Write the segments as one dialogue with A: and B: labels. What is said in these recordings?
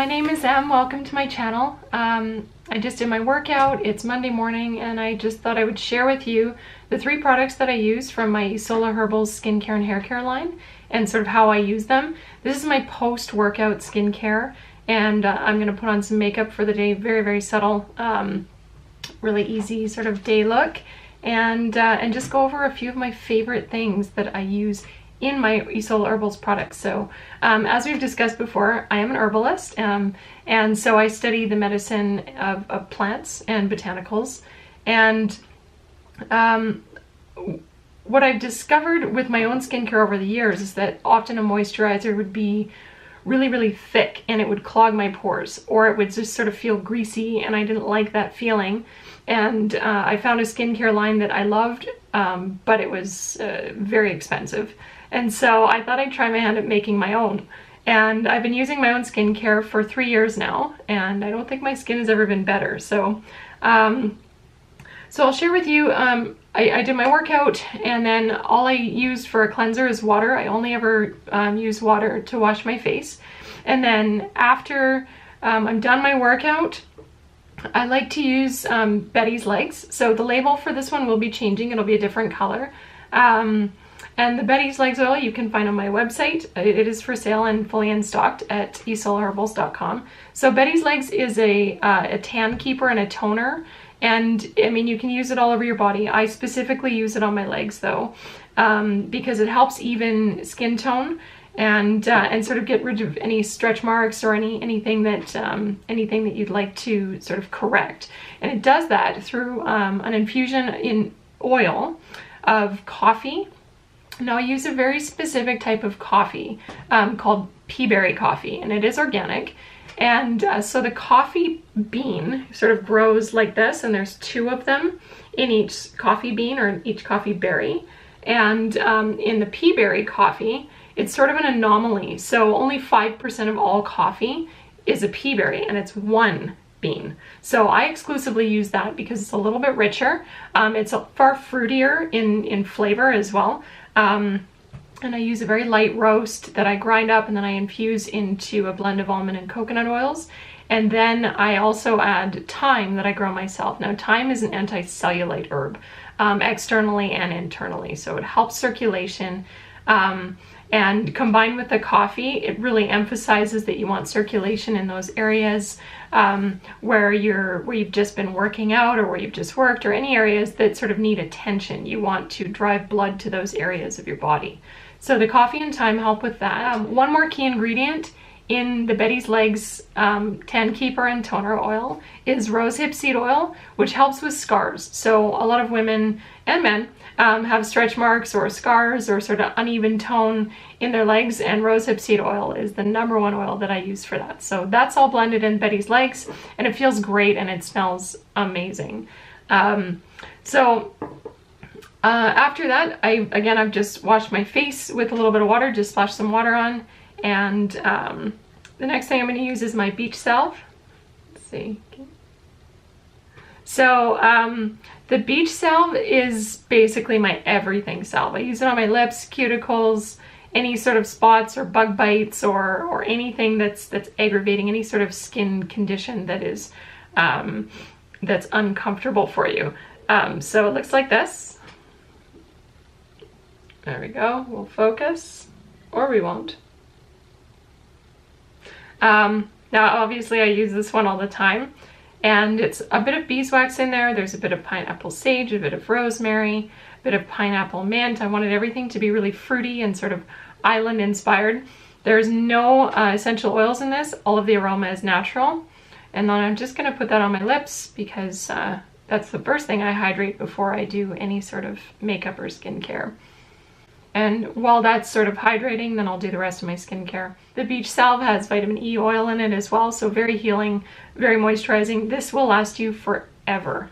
A: my name is Em. Welcome to my channel. I just did my workout. It's Monday morning and I just thought I would share with you the 3 products that I use from my Isola Herbals skincare and hair care line and sort of how I use them. This is my post-workout skincare, and I'm going to put on some makeup for the day. Very, very subtle, really easy sort of day look, and just go over a few of my favorite things that I use in my Isola Herbals products. So as we've discussed before, I am an herbalist, and so I study the medicine of plants and botanicals. And what I've discovered with my own skincare over the years is that often a moisturizer would be really, really thick and it would clog my pores, or it would just sort of feel greasy, and I didn't like that feeling. And I found a skincare line that I loved, but it was very expensive. And so I thought I'd try my hand at making my own. And I've been using my own skincare for 3 years now, and I don't think my skin has ever been better. So I'll share with you, I did my workout, and then all I use for a cleanser is water. I only ever use water to wash my face. And then after I'm done my workout, I like to use Betty's Legs. So the label for this one will be changing. It'll be a different color. And the Betty's Legs oil you can find on my website. It is for sale and fully in stocked at isolaherbals.com. So Betty's Legs is a tan keeper and a toner. And I mean, you can use it all over your body. I specifically use it on my legs though, because it helps even skin tone and sort of get rid of any stretch marks or anything that you'd like to sort of correct. And it does that through an infusion in oil of coffee. Now I use a very specific type of coffee called pea berry coffee, and it is organic. And so the coffee bean sort of grows like this, and there's 2 of them in each coffee bean or in each coffee berry. And in the pea berry coffee, it's sort of an anomaly. So only 5% of all coffee is a pea berry, and it's 1 bean. So I exclusively use that because it's a little bit richer. It's far fruitier in flavor as well. And I use a very light roast that I grind up, and then I infuse into a blend of almond and coconut oils. And then I also add thyme that I grow myself. Now thyme is an anti-cellulite herb, externally and internally. So it helps circulation. And combined with the coffee, it really emphasizes that you want circulation in those areas where you've just been working out, or where you've just worked, or any areas that sort of need attention. You want to drive blood to those areas of your body. So the coffee and thyme help with that. One more key ingredient in the Betty's Legs Tan Keeper and Toner oil is rosehip seed oil, which helps with scars. So a lot of women and men have stretch marks or scars or sort of uneven tone in their legs, and rosehip seed oil is the #1 oil that I use for that. So that's all blended in Betty's Legs, and it feels great and it smells amazing. After that, I've just washed my face with a little bit of water, just splash some water on, and the next thing I'm going to use is my beach salve. Let's see. So the beach salve is basically my everything salve. I use it on my lips, cuticles, any sort of spots or bug bites, or anything that's aggravating, any sort of skin condition that is that's uncomfortable for you. So it looks like this. There we go. We'll focus, or we won't. Now obviously I use this one all the time, and it's a bit of beeswax in there. There's a bit of pineapple sage, a bit of rosemary, a bit of pineapple mint. I wanted everything to be really fruity and sort of island inspired. There's no essential oils in this. All of the aroma is natural. And then I'm just going to put that on my lips because that's the first thing I hydrate before I do any sort of makeup or skincare. And while that's sort of hydrating, then I'll do the rest of my skincare. The beach salve has vitamin E oil in it as well, so very healing, very moisturizing. This will last you forever.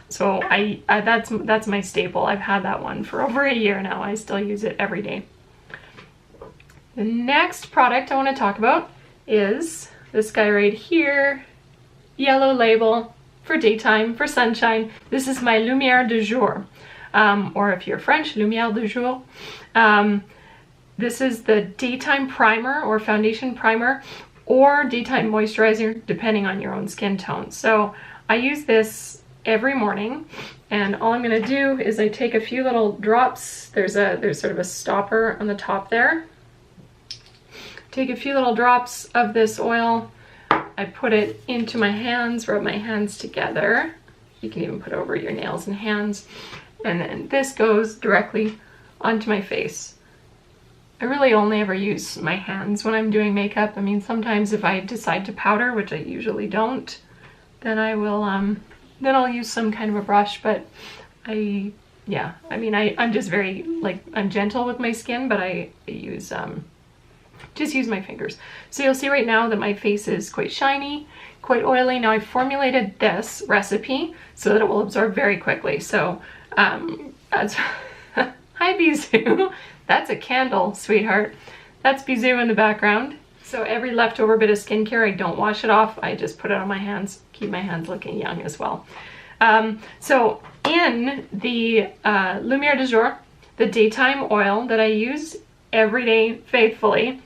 A: So that's my staple. I've had that one for over a year now. I still use it every day. The next product I want to talk about is this guy right here, yellow label for daytime, for sunshine. This is my Lumière du Jour. Or if you're French, Lumière du Jour. This is the daytime primer or foundation primer, or daytime moisturizer, depending on your own skin tone. So I use this every morning, and all I'm gonna do is I take a few little drops. There's sort of a stopper on the top there. Take a few little drops of this oil. I put it into my hands, rub my hands together. You can even put it over your nails and hands. And then this goes directly onto my face. I really only ever use my hands when I'm doing makeup. I mean, sometimes if I decide to powder, which I usually don't, then I will, then I'll use some kind of a brush, but yeah, I mean, I'm just very, like, I'm gentle with my skin, but I use, just use my fingers. So you'll see right now that my face is quite shiny, quite oily. Now I've formulated this recipe so that it will absorb very quickly. So, that's, hi Bisou. That's a candle, sweetheart. That's Bisou in the background. So every leftover bit of skincare, I don't wash it off. I just put it on my hands, keep my hands looking young as well. So in the Lumiere du Jour, the daytime oil that I use every day faithfully,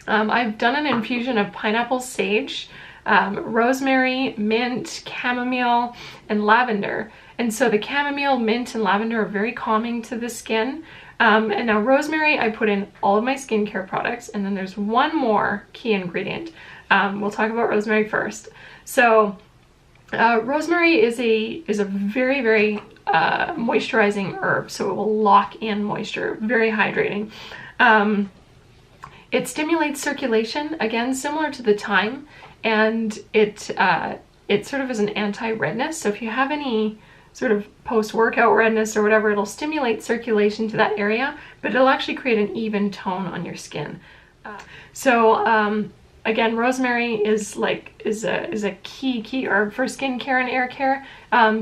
A: I've done an infusion of pineapple sage, rosemary, mint, chamomile, and lavender. And so the chamomile, mint, and lavender are very calming to the skin. And now rosemary, I put in all of my skincare products, and then there's one more key ingredient. We'll talk about rosemary first. So rosemary is a very, very moisturizing herb, so it will lock in moisture, very hydrating. It stimulates circulation, again, similar to the thyme, and it sort of is an anti-redness. So if you have any sort of post-workout redness or whatever, it'll stimulate circulation to that area, but it'll actually create an even tone on your skin. Again, rosemary is a key herb for skincare and hair care,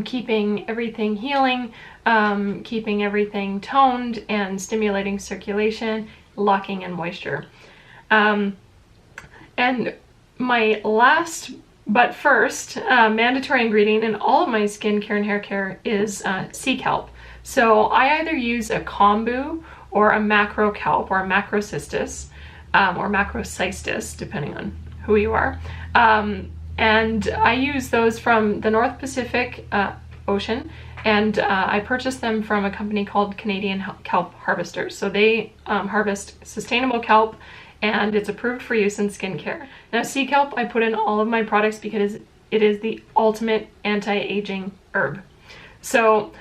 A: keeping everything healing, keeping everything toned, and stimulating circulation, locking in moisture. And my last but first mandatory ingredient in all of my skincare and hair care is sea kelp. So I either use a kombu or a macro kelp or a macrocystis or macrocystis, depending on who you are. And I use those from the North Pacific Ocean, and I purchased them from a company called Canadian Kelp Harvesters. So they harvest sustainable kelp, and it's approved for use in skincare. Now, sea kelp I put in all of my products because it is the ultimate anti-aging herb. So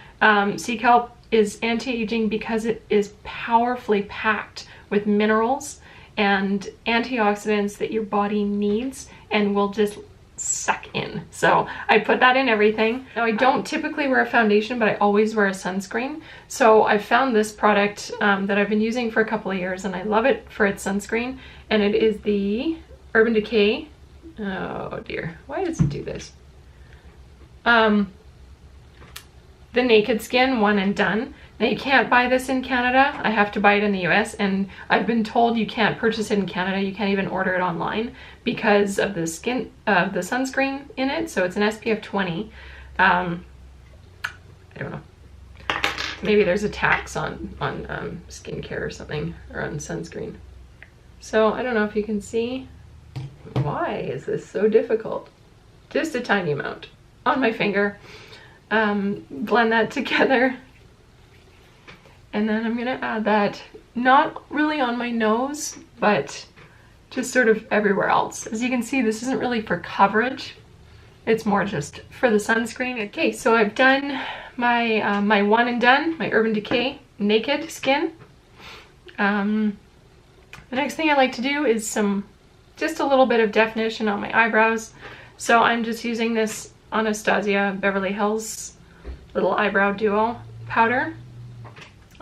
A: sea kelp is anti-aging because it is powerfully packed with minerals and antioxidants that your body needs and will just suck in. So I put that in everything. Now, I don't typically wear a foundation, but I always wear a sunscreen. So I found this product that I've been using for a couple of years, and I love it for its sunscreen. And it is the Urban Decay. Oh dear, why does it do this? The Naked Skin One and Done. Now, you can't buy this in Canada. I have to buy it in the US, and I've been told you can't purchase it in Canada. You can't even order it online because of the sunscreen in it. So it's an SPF 20. I don't know. Maybe there's a tax on skincare or something, or on sunscreen. So I don't know if you can see. Why is this so difficult? Just a tiny amount on my finger. Blend that together. And then I'm gonna add that, not really on my nose, but just sort of everywhere else. As you can see, this isn't really for coverage. It's more just for the sunscreen. Okay, so I've done my my One and Done, my Urban Decay Naked Skin. The next thing I like to do is just a little bit of definition on my eyebrows. So I'm just using this Anastasia Beverly Hills little eyebrow duo powder.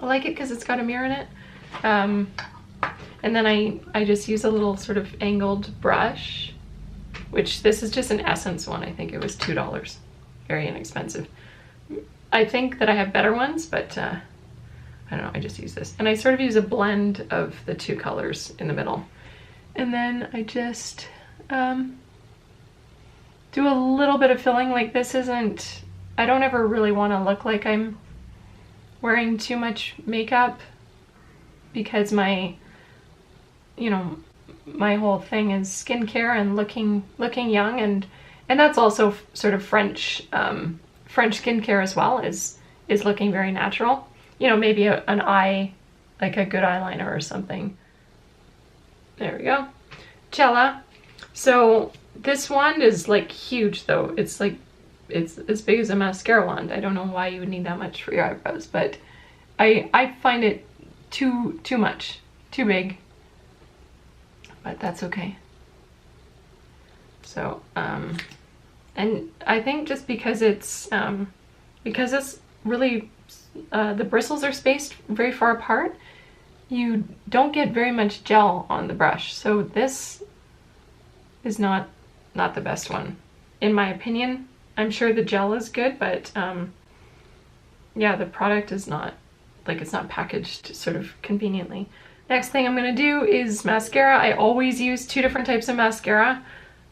A: I like it because it's got a mirror in it. And then I just use a little sort of angled brush, which this is just an Essence one. I think it was $2. Very inexpensive. I think that I have better ones, but I don't know, I just use this. And I sort of use a blend of the two colors in the middle. And then I just do a little bit of filling. Like, this isn't, I don't ever really want to look like I'm wearing too much makeup, because my my whole thing is skincare and looking young, and that's also sort of French skincare as well, is looking very natural. You know, maybe an eye, like a good eyeliner or something. There we go. Cella. So this wand is like huge though. It's like, it's as big as a mascara wand. I don't know why you would need that much for your eyebrows, but I find it too much, too big, but that's okay. So, and I think just because it's really, the bristles are spaced very far apart, you don't get very much gel on the brush. So this is not the best one, in my opinion. I'm sure the gel is good, but yeah, the product is not, like, it's not packaged sort of conveniently. Next thing I'm gonna do is mascara. I always use 2 different types of mascara.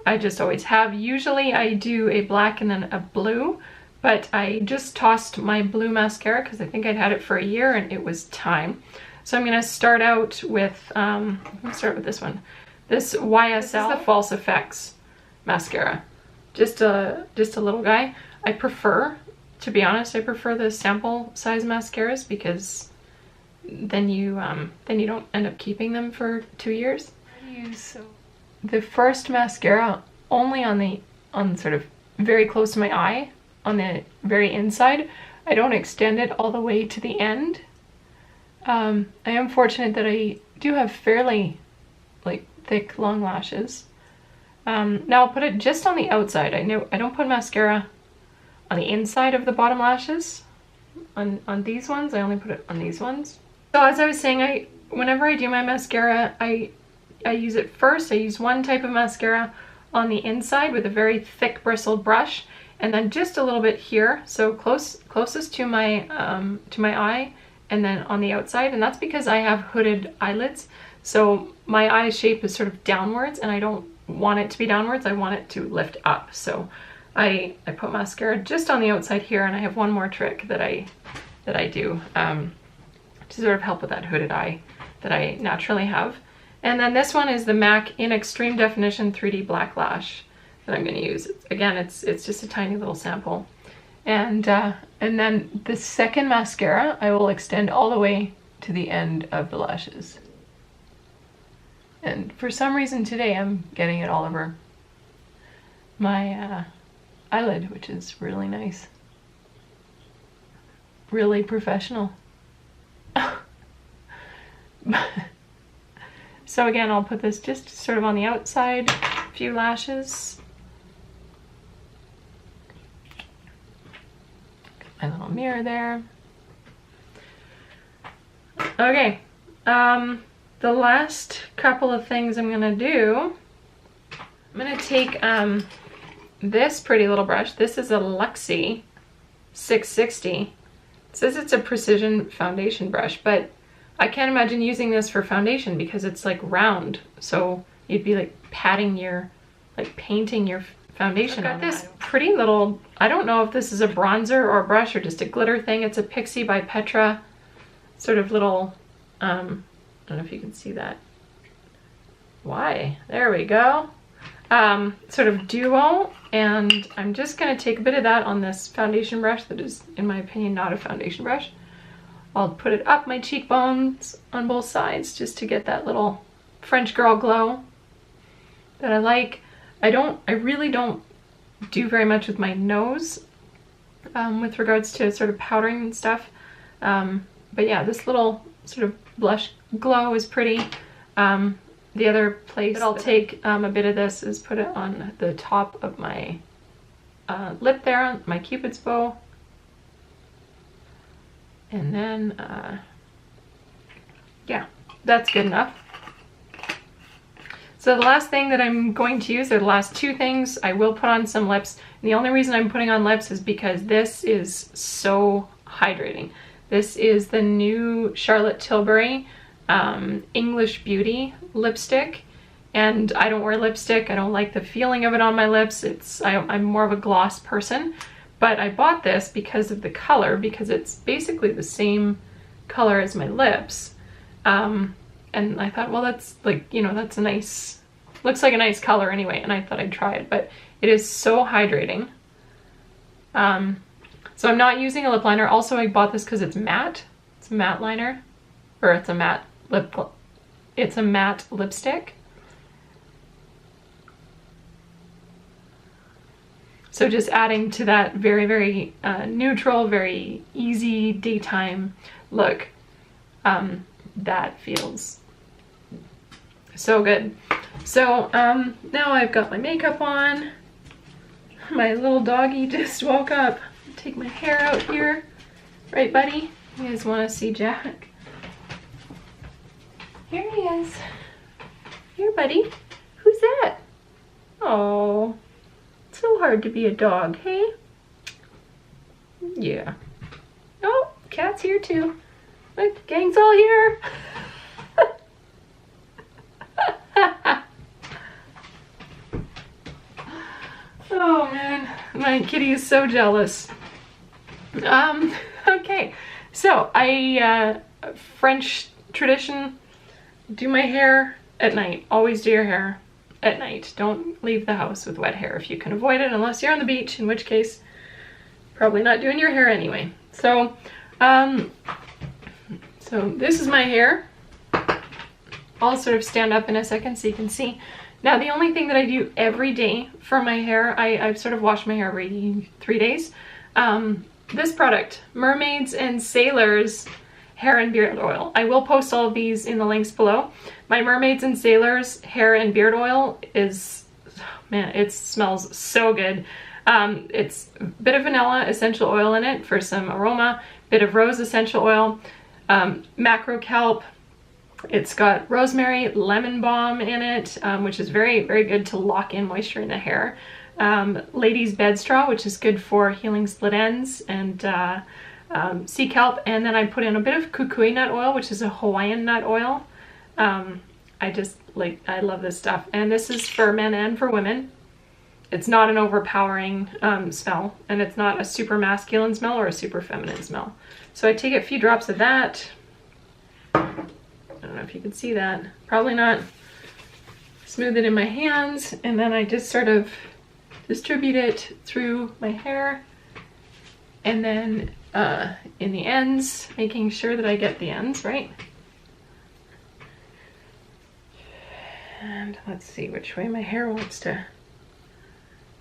A: I just always have. Usually I do a black and then a blue, but I just tossed my blue mascara because I think I'd had it for a year and it was time. So I'm gonna start out with, I'm gonna start with this one. This YSL, this is the False Effects mascara. Just a little guy. I prefer, to be honest, I prefer the sample size mascaras because then you don't end up keeping them for 2 years. The first mascara only on sort of very close to my eye, on the very inside. I don't extend it all the way to the end. I am fortunate that I do have fairly like thick long lashes. Now I'll put it just on the outside. I don't put mascara on the inside of the bottom lashes. On these ones, I only put it on these ones. So as I was saying, whenever I do my mascara, I use it first. I use one type of mascara on the inside with a very thick bristled brush, and then just a little bit here, so closest to my eye, and then on the outside. And that's because I have hooded eyelids, so my eye shape is sort of downwards, and I don't want it to be downwards. I want it to lift up. So I put mascara just on the outside here, and I have one more trick that I do to sort of help with that hooded eye that I naturally have. And then this one is the MAC in Extreme Definition 3D Black Lash that I'm going to use. Again, it's just a tiny little sample. And then the second mascara I will extend all the way to the end of the lashes. And for some reason today I'm getting it all over my eyelid, which is really nice. Really professional. So again, I'll put this just sort of on the outside, a few lashes. My little mirror there. Okay, the last couple of things I'm gonna do, I'm gonna take this pretty little brush. This is a Luxie 660. It says it's a precision foundation brush, but I can't imagine using this for foundation because it's like round. So you'd be like painting your foundation. I've got this pretty little, I don't know if this is a bronzer or a brush or just a glitter thing. It's a Pixie by Petra sort of little, I don't know if you can see that. Why? There we go. Sort of duo, and I'm just gonna take a bit of that on this foundation brush that is, in my opinion, not a foundation brush. I'll put it up my cheekbones on both sides just to get that little French girl glow that I like. I really don't do very much with my nose with regards to sort of powdering and stuff. But yeah, this little sort of blush glow is pretty. The other place that I'll take a bit of this is put it on the top of my lip there, on my Cupid's bow. And then, yeah, that's good enough. So the last thing that I'm going to use, or the last 2 things, I will put on some lips. And the only reason I'm putting on lips is because this is so hydrating. This is the new Charlotte Tilbury English Beauty lipstick. And I don't wear lipstick. I don't like the feeling of it on my lips. I'm more of a gloss person. But I bought this because of the color, because it's basically the same color as my lips. And and I thought, well, that's like, you know, that's a nice, looks like a nice color anyway, and I thought I'd try it, but it is so hydrating. So I'm not using a lip liner. Also, I bought this because it's matte. It's a matte liner, or it's a matte lipstick. So just adding to that very, very neutral, very easy daytime look. That feels so good. So now I've got my makeup on. My little doggy just woke up. Take my hair out here. Right, buddy? You guys want to see Jack? Here he is. Here, buddy. Who's that? Oh, it's so hard to be a dog, hey? Yeah. Oh, cat's here too. Look, gang's all here. Oh man, my kitty is so jealous. Okay, so French tradition, do my hair at night. Always do your hair at night. Don't leave the house with wet hair if you can avoid it, unless you're on the beach, in which case, probably not doing your hair anyway. So, so this is my hair. I'll sort of stand up in a second so you can see. Now, the only thing that I do every day for my hair, I sort of wash my hair every 3 days. This product, Mermaids and Sailors Hair and Beard Oil. I will post all of these in the links below. My Mermaids and Sailors Hair and Beard Oil is, man, it smells so good. It's a bit of vanilla essential oil in it for some aroma, bit of rose essential oil, macro kelp. It's got rosemary, lemon balm in it, which is very, very good to lock in moisture in the hair. Ladies bed straw, which is good for healing split ends, and sea kelp. And then I put in a bit of kukui nut oil, which is a Hawaiian nut oil. I love this stuff. And this is for men and for women. It's not an overpowering smell, and it's not a super masculine smell or a super feminine smell. So I take a few drops of that. I don't know if you can see that. Probably not. Smooth it in my hands, and then I just sort of distribute it through my hair, and then in the ends, making sure that I get the ends right. And let's see which way my hair wants to,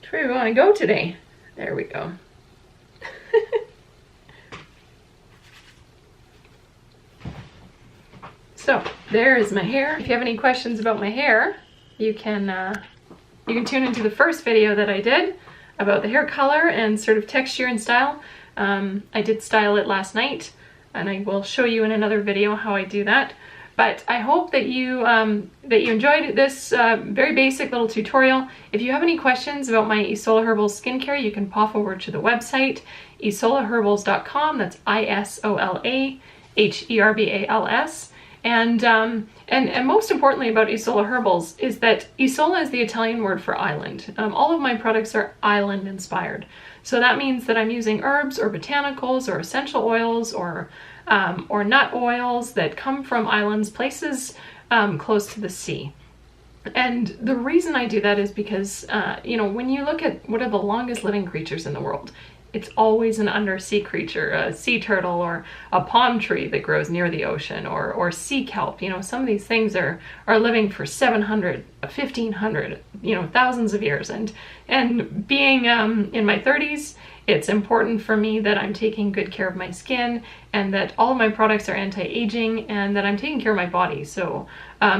A: which way we want to go today. There we go. So there is my hair. If you have any questions about my hair, you can tune into the first video that I did about the hair color and sort of texture and style. I did style it last night, and I will show you in another video how I do that. But I hope that you enjoyed this very basic little tutorial. If you have any questions about my Isola Herbals skincare, you can pop over to the website, isolaherbals.com. That's ISOLAHERBALS. And most importantly about Isola Herbals is that Isola is the Italian word for island. All of my products are island inspired. So that means that I'm using herbs or botanicals or essential oils or nut oils that come from islands, places close to the sea. And the reason I do that is because, you know, when you look at what are the longest living creatures in the world, it's always an undersea creature, a sea turtle or a palm tree that grows near the ocean, or sea kelp. You know, some of these things are living for 700, 1500, you know, thousands of years. And being in my 30s, it's important for me that I'm taking good care of my skin, and that all of my products are anti-aging, and that I'm taking care of my body. So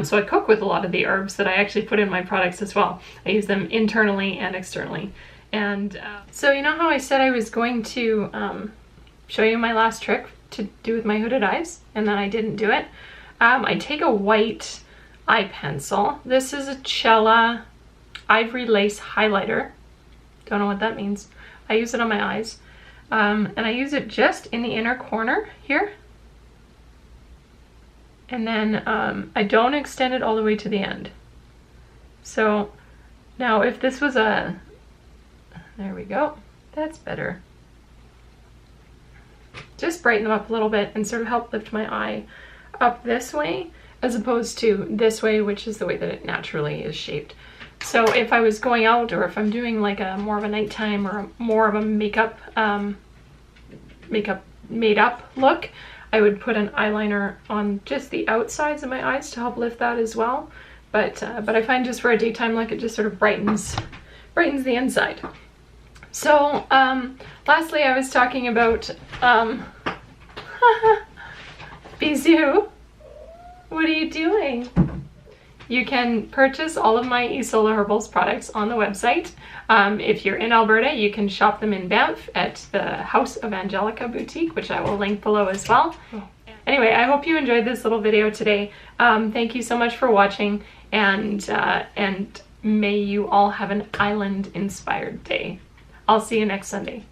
A: so I cook with a lot of the herbs that I actually put in my products as well. I use them internally and externally. And so you know how I said I was going to show you my last trick to do with my hooded eyes, and then I didn't do it? I take a white eye pencil. This is a Cella Ivory Lace Highlighter. Don't know what that means. I use it on my eyes. And I use it just in the inner corner here. And then I don't extend it all the way to the end. So now if this was a, there we go, that's better. Just brighten them up a little bit and sort of help lift my eye up this way. as opposed to this way, which is the way that it naturally is shaped. So if I was going out, or if I'm doing like a more of a nighttime or more of a makeup made up look, I would put an eyeliner on just the outsides of my eyes to help lift that as well. But I find just for a daytime look, it just sort of brightens the inside. So lastly, I was talking about Bisou, what are you doing? You can purchase all of my Isola Herbals products on the website. If you're in Alberta, you can shop them in Banff at the House of Angelica boutique, which I will link below as well. Anyway, I hope you enjoyed this little video today. Thank you so much for watching, and may you all have an island-inspired day. I'll see you next Sunday.